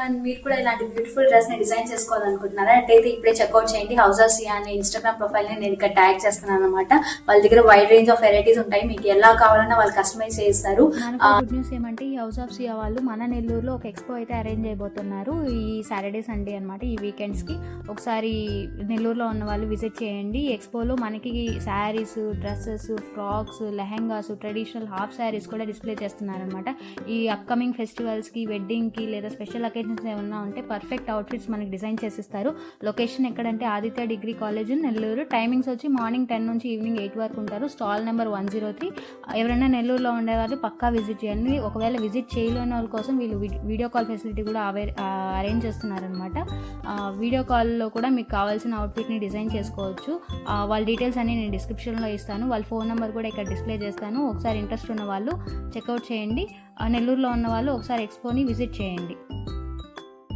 And మీరు కూడా ఇలాంటి బ్యూటిఫుల్ డ్రెస్ ని డిజైన్ చేసుకోవాలనుకుంటున్నారా అంటే ఇప్పుడే చెక్అౌట్ చేయండి. హౌస్ ఆఫ్ సియా అనే ఇన్స్టాగ్రామ్ ప్రొఫైల్ ని నేను ఇక్కడ ట్యాగ్ చేస్తున్నాను అనమాట. వాళ్ళ దగ్గర వైడ్ రేంజ్ ఆఫ్ వెరైటీస్ ఉంటాయి, మీకు ఎలా కావాలన్నా వాళ్ళు కస్టమైజ్ చేస్తారు. గుడ్ న్యూస్ ఏమంటే ఈ హౌస్ ఆఫ్ సియా వాళ్ళు మన నెల్లూరులో ఒక ఎక్స్పో అయితే అరేంజ్ అయిపోతున్నారు ఈ సాటర్డే సండే అనమాట. ఈ వీకెండ్స్ కి ఒకసారి నెల్లూరులో ఉన్న వాళ్ళు విజిట్ చేయండి. ఈ ఎక్స్పోలో మనకి saris, dresses, frocks, lehengas, traditional half saris కూడా డిస్ప్లే చేస్తున్నారనమాట. ఈ అప్కమింగ్ ఫెస్టివల్స్కి, వెడ్డింగ్కి లేదా స్పెషల్ అకేషన్స్ ఏమన్నా ఉంటే పర్ఫెక్ట్ అవుట్ఫిట్స్ మనకి డిజైన్ చేసిస్తారు. లొకేషన్ ఎక్కడంటే Aditya degree college Nellore. Timings వచ్చి మార్నింగ్ 10 నుంచి ఈవినింగ్ 8 వరకు ఉంటారు. Stall number 103. ఎవరైనా నెల్లూరులో ఉండేవాళ్ళు పక్కా విజిట్ చేయండి. ఒకవేళ విజిట్ చేయలేని వాళ్ళ కోసం వీళ్ళు వీడియో కాల్ ఫెసిలిటీ కూడా అరేంజ్ చేస్తున్నారనమాట. వీడియో కాల్లో కూడా మీకు కావాల్సిన అవుట్ఫిట్ని డిజైన్ చేసుకోవచ్చు. వాళ్ళ డీటెయిల్స్ అన్ని నేను డిస్క్రిప్షన్లో ఇస్తాను. వాళ్ళ ఫోన్ నెంబర్ కూడా ఇక్కడ డిస్ప్లే చేస్తాను. ఒకసారి ఇంట్రెస్ట్ ఉన్న వాళ్ళు చెక్అవుట్ చేయండి. నెల్లూరులో ఉన్న వాళ్ళు ఒకసారి ఎక్స్పోని విజిట్ చేయండి.